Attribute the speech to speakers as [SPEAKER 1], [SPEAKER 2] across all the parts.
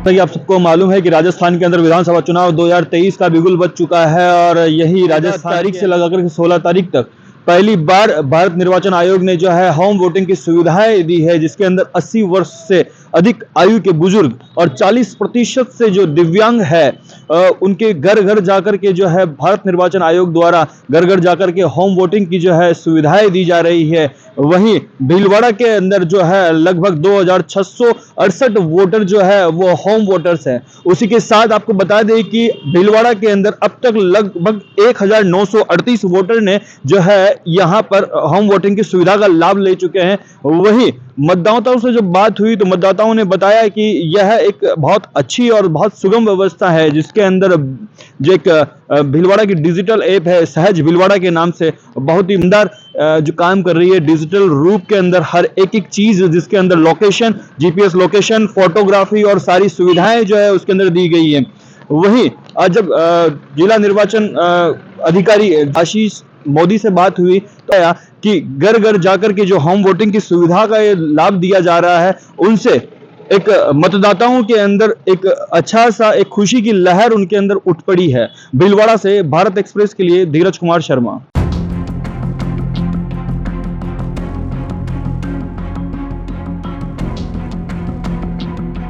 [SPEAKER 1] कि आप सबको मालूम है कि राजस्थान के अंदर विधानसभा चुनाव 2023 का बिगुल बज चुका है और यही राजस्थान तारीख से लगाकर 16 तारीख तक पहली बार भारत निर्वाचन आयोग ने जो है होम वोटिंग की सुविधाएं दी है, जिसके अंदर 80 वर्ष से अधिक आयु के बुजुर्ग और 40% से जो दिव्यांग है उनके घर घर जाकर के जो है भारत निर्वाचन आयोग द्वारा घर घर जाकर के होम वोटिंग की जो है सुविधाएं दी जा रही है। वहीं भीलवाड़ा के अंदर जो है लगभग 2668 वोटर जो है वो होम वोटर्स हैं। उसी के साथ आपको बता दें कि भीलवाड़ा के अंदर अब तक लगभग 1938 वोटर ने जो है यहां पर होम वोटिंग की सुविधा का लाभ ले चुके हैं। वहीं मतदाताओं से जब बात हुई तो मतदाताओं ने बताया कि यह एक बहुत अच्छी और बहुत सुगम व्यवस्था है, जिसके अंदर जो एक भीलवाड़ा की डिजिटल ऐप है सहज भीलवाड़ा के नाम से, बहुत ही ईमानदार जो काम कर रही है डिजिटल रूप के अंदर। हर एक चीज जिसके अंदर लोकेशन, जीपीएस लोकेशन, फोटोग्राफी और सारी सुविधाएं जो है उसके अंदर दी गई है। वहीं जब जिला निर्वाचन अधिकारी आशीष मोदी से बात हुई तो आया कि घर घर जाकर के जो होम वोटिंग की सुविधा का ये लाभ दिया जा रहा है, उनसे एक मतदाताओं के अंदर एक अच्छा सा एक खुशी की लहर उनके अंदर उठ पड़ी है। भीलवाड़ा से भारत एक्सप्रेस के लिए धीरज कुमार शर्मा।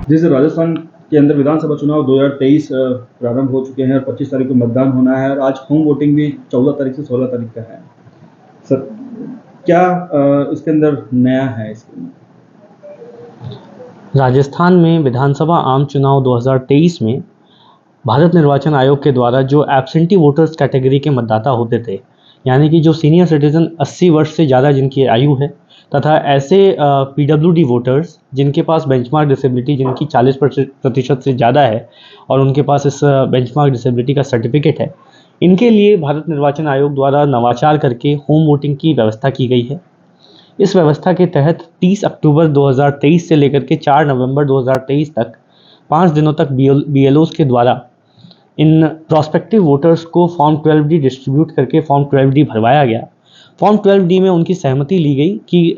[SPEAKER 1] जैसे राजस्थान के अंदर विधानसभा चुनाव 2023 प्रारंभ हो चुके हैं और 25 तारीख को मतदान होना है और आज होम वोटिंग भी 14 तारीख से 16 तारीख का है। सर, क्या इसके अंदर नया है? इसके अंदर
[SPEAKER 2] राजस्थान में विधानसभा आम चुनाव 2023 में भारत निर्वाचन आयोग के द्वारा जो एब्सेंटी वोटर्स कैटेगरी के मतदाता होते थे, यानी कि जो सीनियर सिटीजन 80 वर्ष से ज़्यादा जिनकी आयु है, तथा ऐसे पीडब्ल्यूडी वोटर्स जिनके पास बेंचमार्क डिसेबिलिटी जिनकी 40% से ज़्यादा है और उनके पास इस बेंचमार्क डिसेबिलिटी का सर्टिफिकेट है, इनके लिए भारत निर्वाचन आयोग द्वारा नवाचार करके होम वोटिंग की व्यवस्था की गई है। इस व्यवस्था के तहत 30 अक्टूबर 2023 से लेकर के 4 नवंबर 2023 तक 5 दिनों तक BLOs के द्वारा इन प्रोस्पेक्टिव वोटर्स को फॉर्म 12D डिस्ट्रीब्यूट करके फॉर्म 12D भरवाया गया। फॉर्म 12D में उनकी सहमति ली गई कि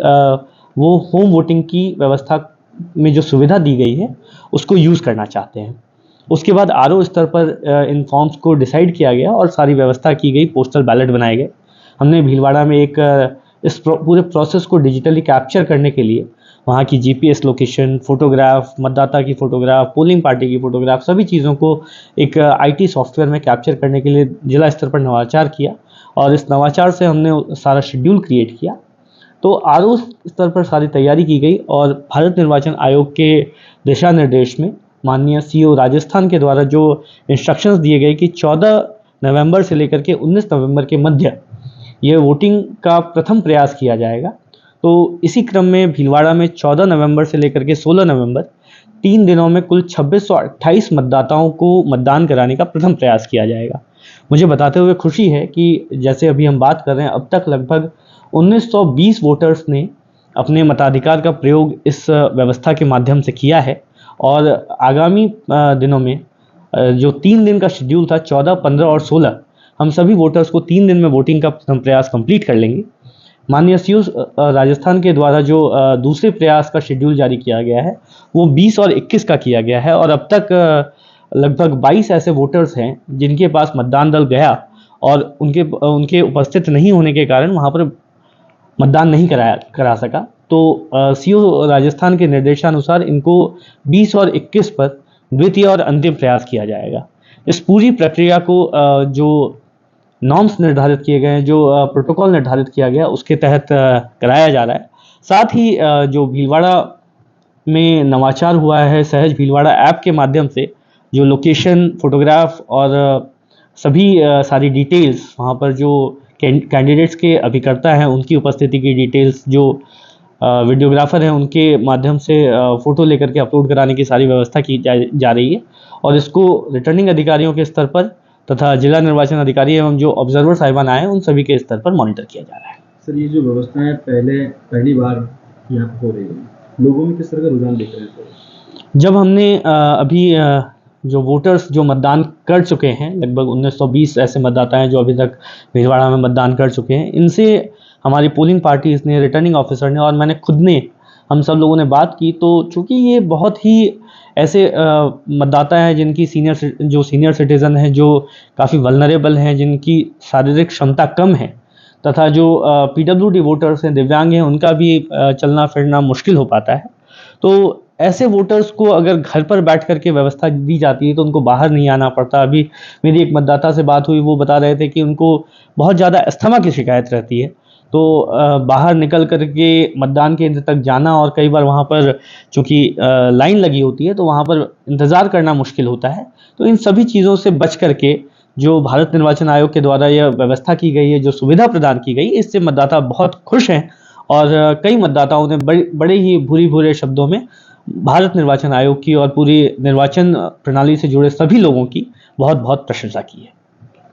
[SPEAKER 2] वो होम वोटिंग की व्यवस्था में जो सुविधा दी गई है उसको यूज़ करना चाहते हैं। उसके बाद RO स्तर पर इन फॉर्म्स को डिसाइड किया गया और सारी व्यवस्था की गई, पोस्टल बैलेट बनाए गए। हमने भीलवाड़ा में इस पूरे प्रोसेस को डिजिटली कैप्चर करने के लिए वहाँ की GPS लोकेशन, फोटोग्राफ, मतदाता की फ़ोटोग्राफ, पोलिंग पार्टी की फ़ोटोग्राफ, सभी चीज़ों को एक IT सॉफ्टवेयर में कैप्चर करने के लिए जिला स्तर पर नवाचार किया और इस नवाचार से हमने सारा शेड्यूल क्रिएट किया। तो RO स्तर पर सारी तैयारी की गई और भारत निर्वाचन आयोग के दिशा निर्देश में माननीय CO राजस्थान के द्वारा जो इंस्ट्रक्शंस दिए गए कि 14 नवंबर से लेकर के 19 नवंबर के मध्य ये वोटिंग का प्रथम प्रयास किया जाएगा। तो इसी क्रम में भीलवाड़ा में 14 नवंबर से लेकर के 16 नवंबर 3 दिनों में कुल 2628 मतदाताओं को मतदान कराने का प्रथम प्रयास किया जाएगा। मुझे बताते हुए खुशी है कि जैसे अभी हम बात कर रहे हैं, अब तक लगभग 1920 वोटर्स ने अपने मताधिकार का प्रयोग इस व्यवस्था के माध्यम से किया है और आगामी दिनों में जो 3 दिन का शेड्यूल था 14, 15 और 16, हम सभी वोटर्स को 3 दिन में वोटिंग का प्रथम प्रयास कंप्लीट कर लेंगे। माननीय CO राजस्थान के द्वारा जो दूसरे प्रयास का शेड्यूल जारी किया गया है वो 20 और 21 का किया गया है और अब तक लगभग 22 ऐसे वोटर्स हैं जिनके पास मतदान दल गया और उनके उपस्थित नहीं होने के कारण वहाँ पर मतदान नहीं करा सका। तो CO राजस्थान के निर्देशानुसार इनको 20 और 21 पर द्वितीय और अंतिम प्रयास किया जाएगा। इस पूरी प्रक्रिया को जो नॉर्म्स निर्धारित किए गए हैं, जो प्रोटोकॉल निर्धारित किया गया, उसके तहत कराया जा रहा है। साथ ही जो भीलवाड़ा में नवाचार हुआ है सहज भीलवाड़ा ऐप के माध्यम से जो लोकेशन, फोटोग्राफ और सभी सारी डिटेल्स वहाँ पर जो कैंडिडेट्स के अभिकर्ता हैं उनकी उपस्थिति की डिटेल्स, जो वीडियोग्राफर हैं उनके माध्यम से फ़ोटो लेकर के अपलोड कराने की सारी व्यवस्था की जा रही है और इसको रिटर्निंग अधिकारियों के स्तर पर तथा जिला निर्वाचन अधिकारी एवं जो ऑब्जर्वर साहिबान आए उन सभी के स्तर पर मॉनिटर किया जा रहा है।
[SPEAKER 1] सर, ये जो व्यवस्था है पहली बार यहाँ हो रही है, लोगों में किस तरह का रुझान दिख रहा है?
[SPEAKER 2] जब हमने अभी जो वोटर्स जो मतदान कर चुके हैं, लगभग 1920 ऐसे मतदाता हैं जो अभी तक भीलवाड़ा में मतदान कर चुके हैं, इनसे हमारी पोलिंग पार्टीज़ ने, रिटर्निंग ऑफिसर ने और मैंने खुद ने, हम सब लोगों ने बात की। तो चूँकि ये बहुत ही ऐसे मतदाता हैं जिनकी सीनियर सिटीज़न हैं, जो काफ़ी वल्नरेबल हैं, जिनकी शारीरिक क्षमता कम है, तथा जो पीडब्ल्यूडी वोटर्स हैं, दिव्यांग हैं, उनका भी चलना फिरना मुश्किल हो पाता है। तो ऐसे वोटर्स को अगर घर पर बैठ कर के व्यवस्था दी जाती है तो उनको बाहर नहीं आना पड़ता। अभी मेरी एक मतदाता से बात हुई, वो बता रहे थे कि उनको बहुत ज़्यादा अस्थमा की शिकायत रहती है, तो बाहर निकल कर के मतदान केंद्र तक जाना, और कई बार वहाँ पर चूँकि लाइन लगी होती है तो वहाँ पर इंतज़ार करना मुश्किल होता है। तो इन सभी चीज़ों से बच कर के जो भारत निर्वाचन आयोग के द्वारा यह व्यवस्था की गई है, जो सुविधा प्रदान की गई, इससे मतदाता बहुत खुश हैं, और कई मतदाताओं ने बड़े ही भूरे शब्दों में भारत निर्वाचन आयोग की और पूरी निर्वाचन प्रणाली से जुड़े सभी लोगों की बहुत बहुत प्रशंसा की है।